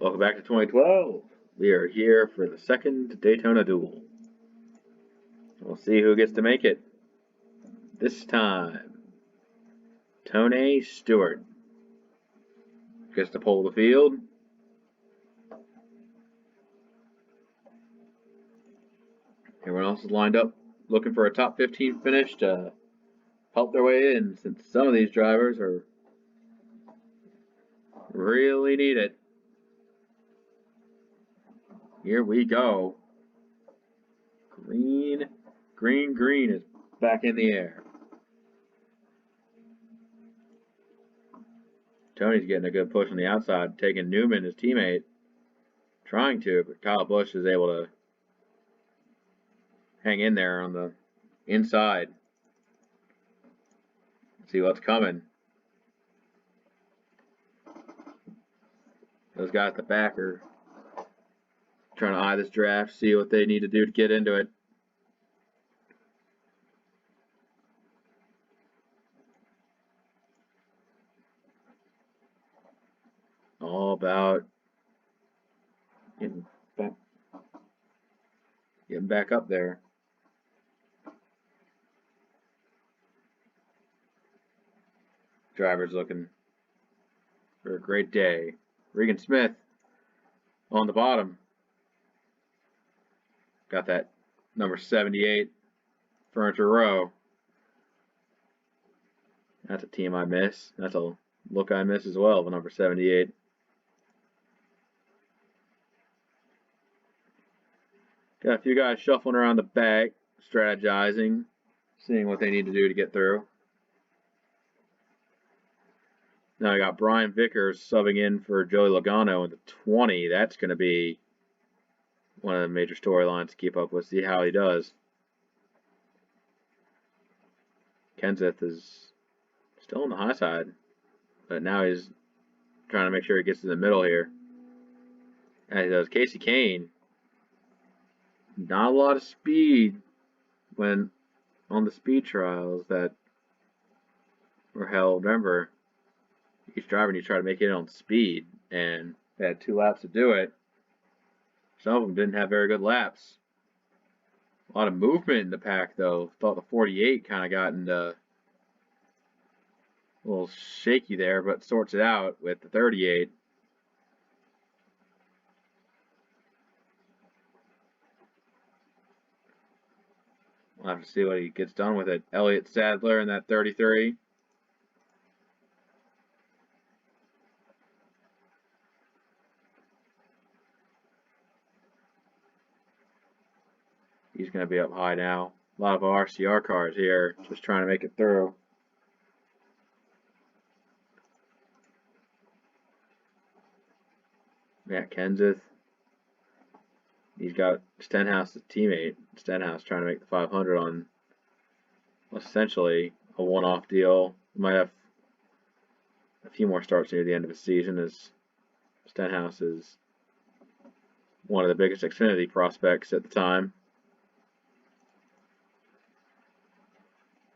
Welcome back to 2012. We are here for the second Daytona Duel. We'll see who gets to make it. This time, Tony Stewart gets to pole the field. Everyone else is lined up looking for a top 15 finish to help their way in, since some of these drivers are really need it. Here we go. Green is back in the air. Tony's getting a good push on the outside, taking Newman, his teammate, trying to, but Kyle Busch is able to hang in there on the inside. See what's coming. Those guys at the back are trying to eye this draft, see what they need to do to get into it. All about getting back up there. Drivers looking for a great day. Regan Smith on the bottom. Got that number 78 Furniture Row. That's a team I miss. That's a look I miss as well, the number 78. Got a few guys shuffling around the back, strategizing, seeing what they need to do to get through. Now I got Brian Vickers subbing in for Joey Logano in the 20. That's going to be one of the major storylines to keep up with. See how he does. Kenseth is still on the high side, but now he's trying to make sure he gets in the middle here. And he does. Casey Kane. Not a lot of speed when on the speed trials that were held. Remember, each driver needs to try to make it on speed, and they had 2 laps to do it. Some of them didn't have very good laps. A lot of movement in the pack, though. Thought the 48 kind of got into a little shaky there, but sorts it out with the 38. We'll have to see what he gets done with it. Elliott Sadler in that 33. He's going to be up high now. A lot of RCR cars here, just trying to make it through. Matt Kenseth. He's got Stenhouse's teammate. Stenhouse trying to make the 500 on essentially a one-off deal. He might have a few more starts near the end of the season, as Stenhouse is one of the biggest Xfinity prospects at the time.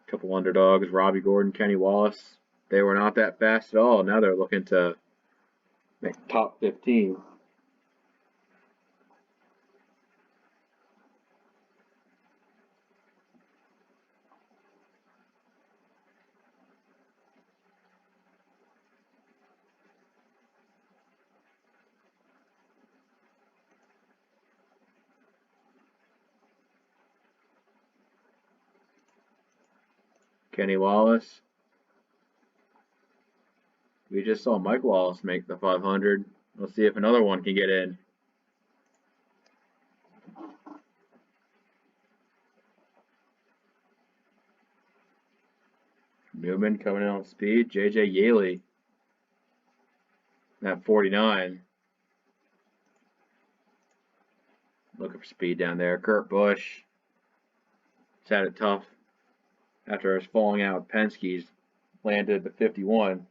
A couple underdogs, Robbie Gordon, Kenny Wallace. They were not that fast at all. Now they're looking to make top 15. Kenny Wallace. We just saw Mike Wallace make the 500. Let's see if another one can get in. Newman coming in on speed. J.J. Yaley at 49. Looking for speed down there. Kurt Busch. He's had it tough after his falling out with Penske's. Landed the 51.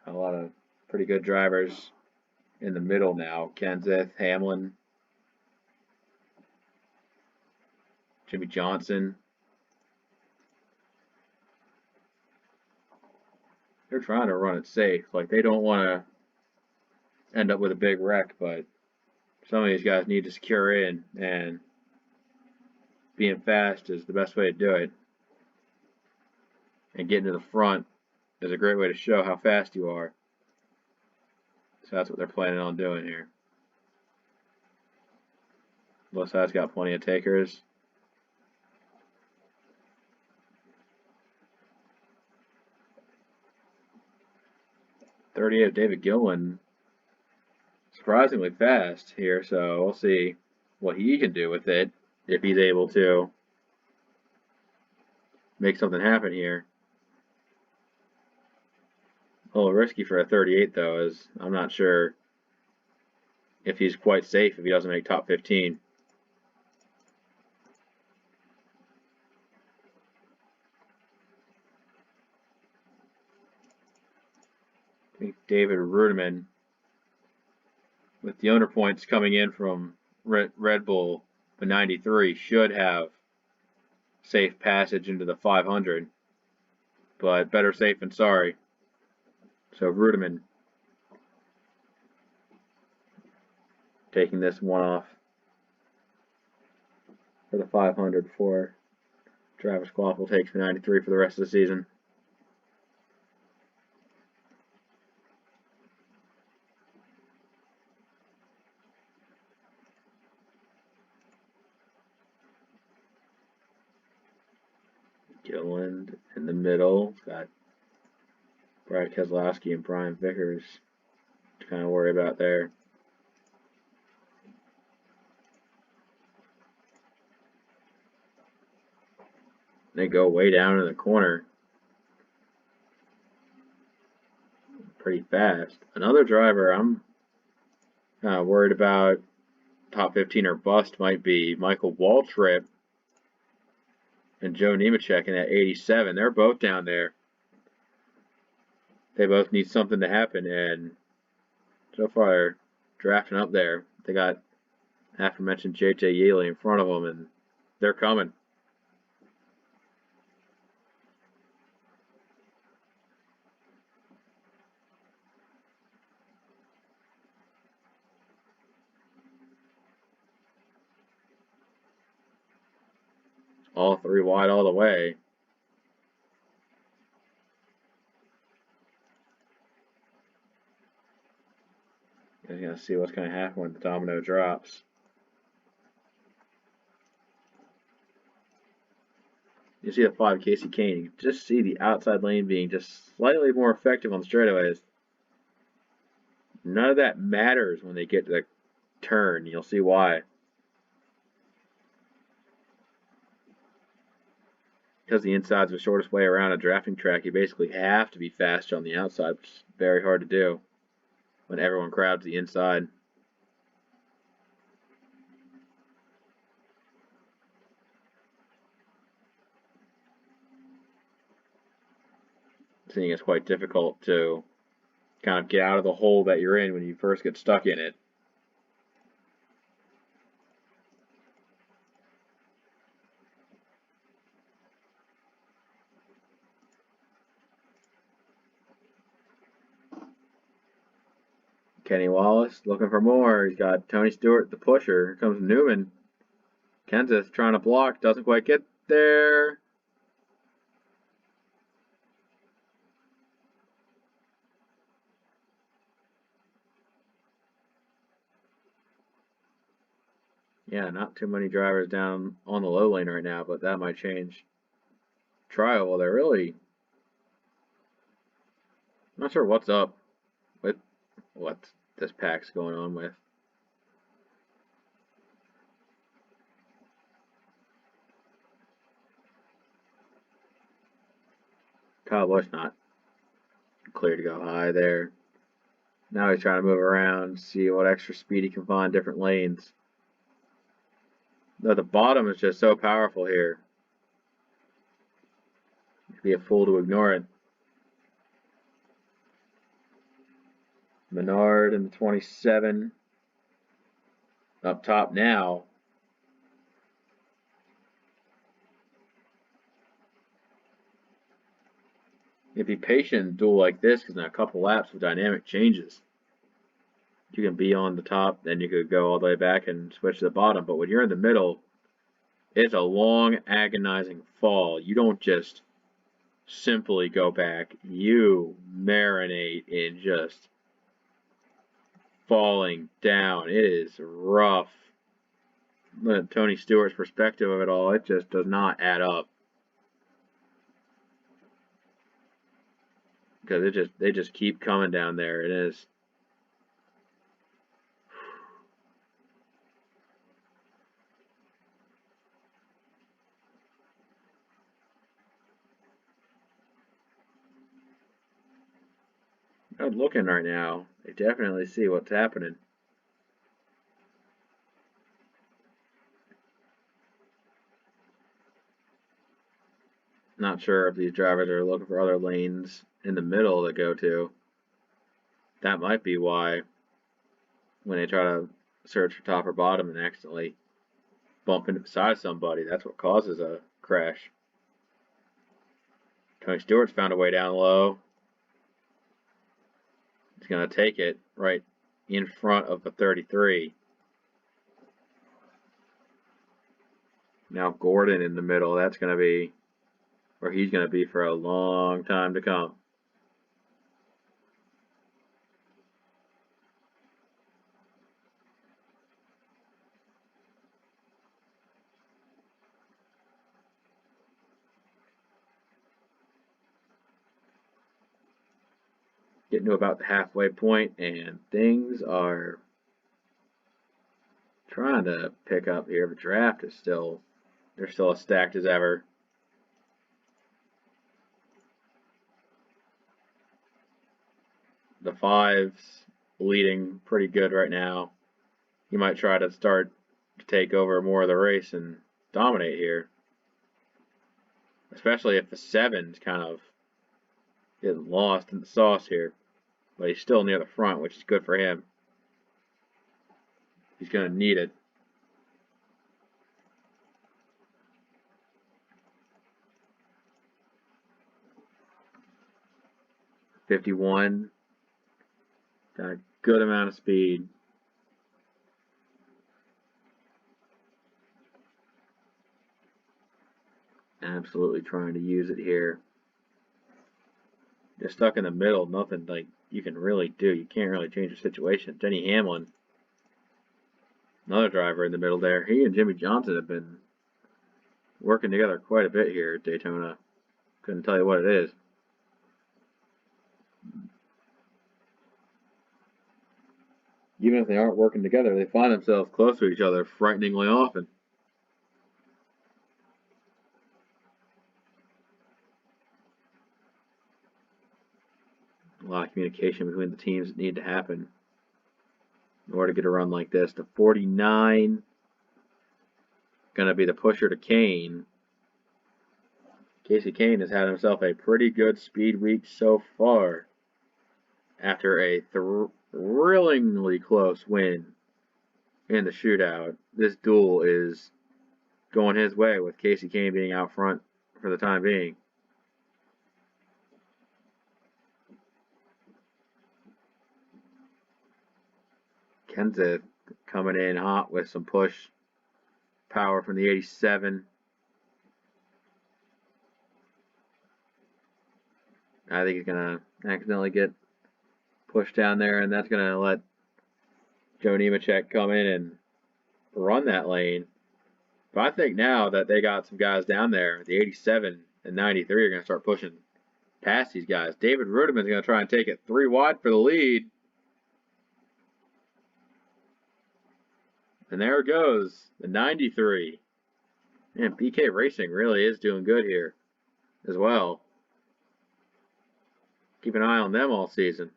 A lot of pretty good drivers in the middle now. Kenseth, Hamlin. maybe Johnson. They're trying to run it safe. Like, they don't want to end up with a big wreck, but some of these guys need to secure in, and being fast is the best way to do it. And getting to the front is a great way to show how fast you are. So that's what they're planning on doing here. Both sides got plenty of takers. .38 of David Gillen. Surprisingly fast here, so we'll see what he can do with it if he's able to make something happen here. A little risky for a 38 though, as I'm not sure if he's quite safe if he doesn't make top 15. I think David Ruderman, with the owner points coming in from Red Bull, the 93, should have safe passage into the 500, but better safe than sorry. So Ruderman taking this one off for the 500 before Travis Quaffle takes the 93 for the rest of the season. Gilland in the middle. Got Brad Keselowski and Brian Vickers to kind of worry about there. They go way down in the corner. Pretty fast. Another driver I'm kind of worried about top 15 or bust might be Michael Waltrip and Joe Nemechek in that 87. They're both down there. They both need something to happen, and so far they're drafting up there. They got aforementioned JJ Yeley in front of them, and they're coming. All three wide all the way. You're going to see what's going to happen when the domino drops. You see the 5 Casey Kane. You can just see the outside lane being just slightly more effective on the straightaways. None of that matters when they get to the turn. You'll see why. Because the inside's the shortest way around a drafting track, you basically have to be faster on the outside, which is very hard to do when everyone crowds the inside. Seeing it's quite difficult to kind of get out of the hole that you're in when you first get stuck in it. Kenny Wallace looking for more. He's got Tony Stewart, the pusher. Here comes Newman. Kenseth trying to block. Doesn't quite get there. Yeah, not too many drivers down on the low lane right now, but that might change. Trial, well, they're really... I'm not sure what's up with what this pack's going on with. Kyle Busch not clear to go high there. Now he's trying to move around, see what extra speed he can find different lanes. No, the bottom is just so powerful here. You'd be a fool to ignore it. Menard in the 27. Up top now. If you be patient in a duel like this, because in a couple laps with dynamic changes, you can be on the top, then you could go all the way back and switch to the bottom. But when you're in the middle, it's a long, agonizing fall. You don't just simply go back. You marinate in just falling down. It is rough. Tony Stewart's perspective of it all, it just does not add up. Because they just keep coming down there. It is. Good looking right now. They definitely see what's happening. Not sure if these drivers are looking for other lanes in the middle to go to. That might be why when they try to search for top or bottom and accidentally bump into beside somebody, that's what causes a crash. Tony Stewart's found a way down low. He's going to take it right in front of the 33. Now Gordon in the middle. That's going to be where he's going to be for a long time to come. Getting to about the halfway point, and things are trying to pick up here. The draft is still, they're still as stacked as ever. The five's leading pretty good right now. He might try to start to take over more of the race and dominate here. Especially if the seven's kind of getting lost in the sauce here. But he's still near the front, which is good for him. He's going to need it. .51. Got a good amount of speed. Absolutely trying to use it here. You're stuck in the middle. Nothing like you can really do. You can't really change the situation. Denny Hamlin, another driver in the middle there. He and Jimmy Johnson have been working together quite a bit here at Daytona. Couldn't tell you what it is. Even if they aren't working together, they find themselves close to each other frighteningly often. A lot of communication between the teams that need to happen in order to get a run like this. The 49 going to be the pusher to Kane. Casey Kane has had himself a pretty good speed week so far after a thrillingly close win in the shootout. This duel is going his way with Casey Kane being out front for the time being. Kenseth coming in hot with some push power from the 87. I think he's going to accidentally get pushed down there, and that's going to let Joe Nemechek come in and run that lane. But I think now that they got some guys down there, the 87 and 93 are going to start pushing past these guys. David Rudiman's going to try and take it 3 wide for the lead. And there it goes, the 93. Man, BK Racing really is doing good here as well. Keep an eye on them all season.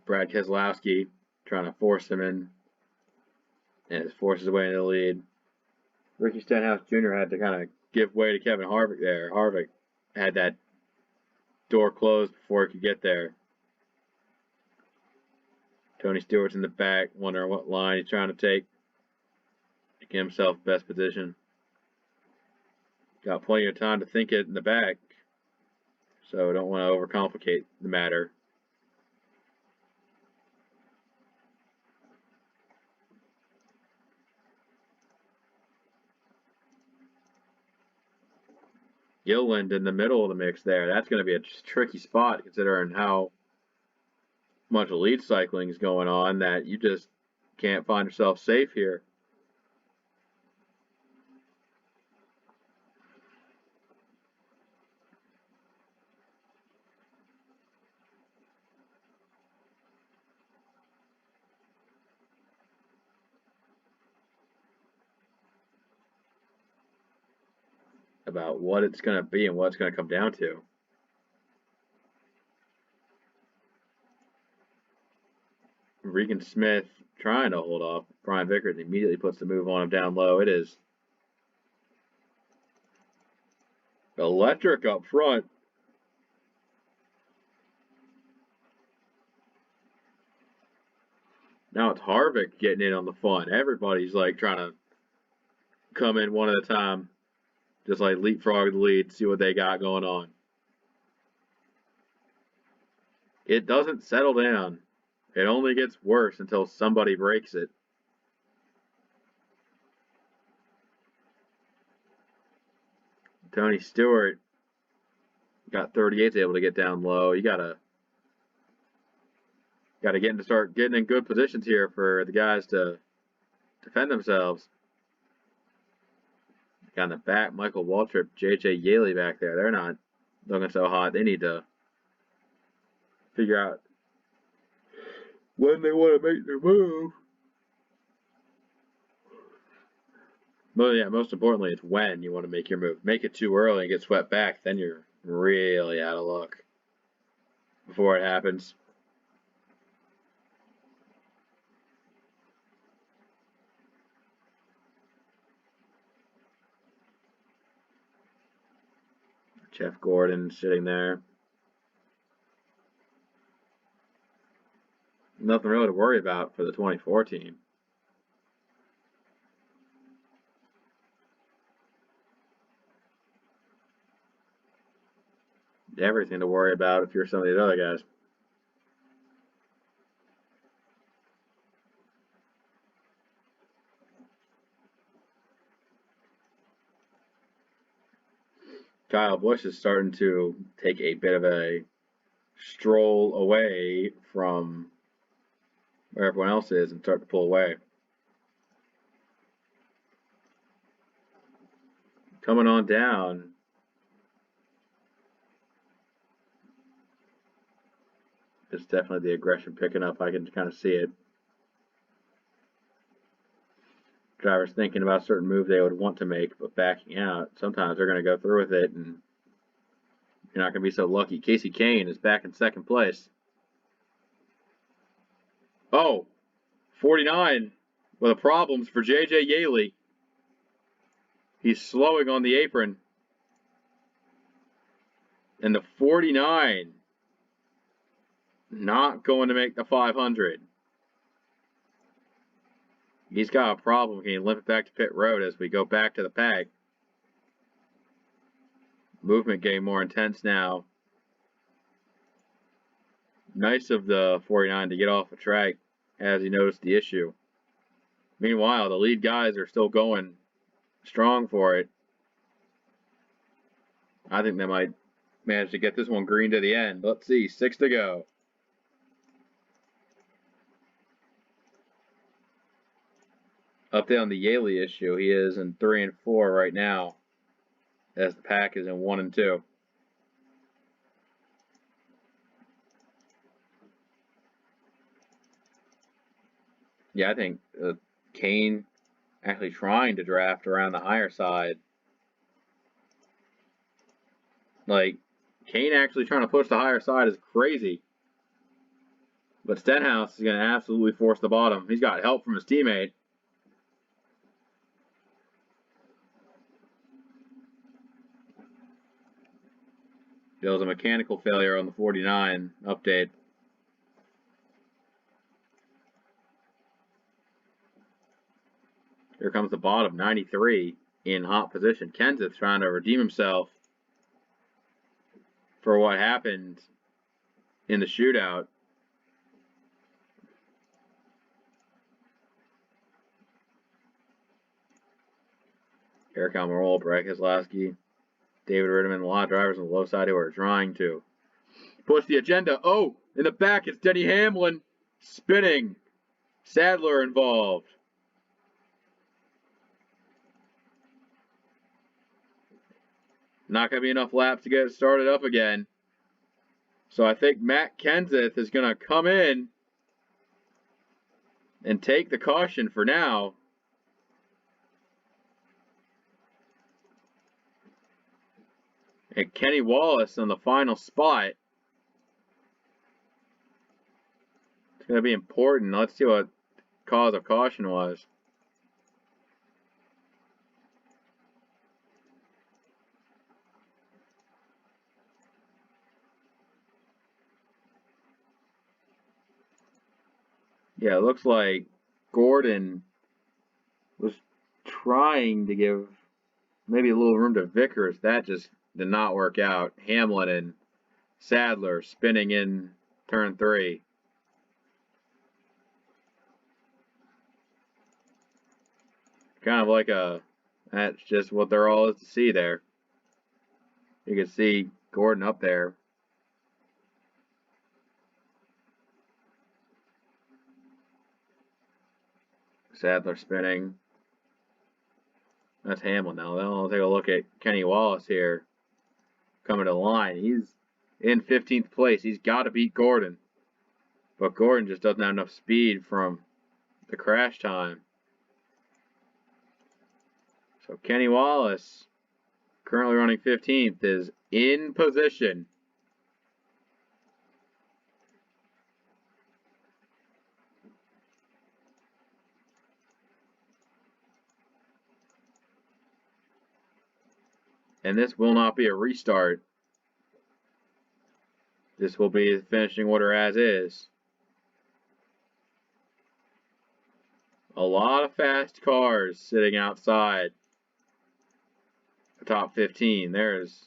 Brad Keselowski trying to force him in. And forces his way into the lead. Ricky Stenhouse Jr. had to kind of give way to Kevin Harvick there. Harvick had that door closed before he could get there. Tony Stewart's in the back, wondering what line he's trying to take to get himself best position. Got plenty of time to think it in the back, so don't want to overcomplicate the matter. Gilliland in the middle of the mix there. That's going to be a tricky spot considering how much lead cycling is going on that you just can't find yourself safe here. About what it's going to be and what it's going to come down to. Regan Smith trying to hold off. Brian Vickers immediately puts the move on him down low. It is electric up front. Now it's Harvick getting in on the fun. Everybody's like trying to come in one at a time. Just like leapfrog the lead, see what they got going on. It doesn't settle down. It only gets worse until somebody breaks it. Tony Stewart got 38's able to get down low. You gotta start getting in good positions here for the guys to defend themselves. Got in the back, Michael Waltrip, JJ Yaley back there. They're not looking so hot. They need to figure out when they want to make their move. But yeah, most importantly, it's when you want to make your move. Make it too early and get swept back, then you're really out of luck before it happens. Jeff Gordon sitting there. Nothing really to worry about for the 24 team. Everything to worry about if you're some of these other guys. Kyle Busch is starting to take a bit of a stroll away from where everyone else is and start to pull away. Coming on down. It's definitely the aggression picking up. I can kind of see it. Drivers thinking about a certain move they would want to make, but backing out. Sometimes they're going to go through with it, and you're not going to be so lucky. Casey Kane is back in second place. Oh, 49 with the problems for JJ Yaley. He's slowing on the apron. And the 49 not going to make the 500. He's got a problem. Can he limp it back to pit road as we go back to the pack? Movement getting more intense now. Nice of the 49 to get off the track as he noticed the issue. Meanwhile, the lead guys are still going strong for it. I think they might manage to get this one green to the end. Let's see, 6 to go. Update on the Yaley issue. He is in 3 and 4 right now, as the pack is in 1 and 2. Yeah, I think Kane actually trying to draft around the higher side. Like, Kane actually trying to push the higher side is crazy. But Stenhouse is going to absolutely force the bottom. He's got help from his teammate. There was a mechanical failure on the 49 update. Here comes the bottom, 93 in hot position. Kenseth trying to redeem himself for what happened in the shootout. Here come Roll, Brett Keselowski, David Ritterman, a lot of drivers on the low side who are trying to push the agenda. Oh, in the back, it's Denny Hamlin spinning. Sadler involved. Not going to be enough laps to get it started up again. So I think Matt Kenseth is going to come in and take the caution for now. And Kenny Wallace on the final spot. It's going to be important. Let's see what cause of caution was. Yeah, it looks like Gordon was trying to give maybe a little room to Vickers. That just did not work out. Hamlin and Sadler spinning in turn 3. Kind of like that's just what there all is to see there. You can see Gordon up there. Sadler spinning. That's Hamlin now. Then I'll take a look at Kenny Wallace here. Coming to the line. He's in 15th place. He's got to beat Gordon. But Gordon just doesn't have enough speed from the crash time. So Kenny Wallace, currently running 15th, is in position. And this will not be a restart. This will be the finishing order as is. A lot of fast cars sitting outside the top 15. Does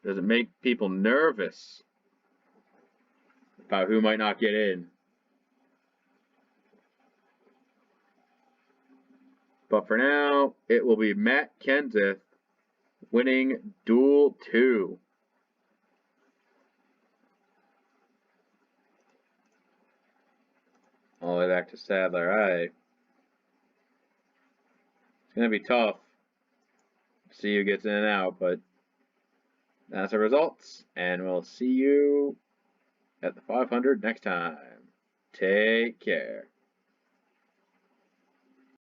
it make people nervous about who might not get in? But for now, it will be Matt Kenseth winning Duel 2. All the way back to Sadler. It's going to be tough to see who gets in and out, but that's the results. And we'll see you at the 500 next time. Take care.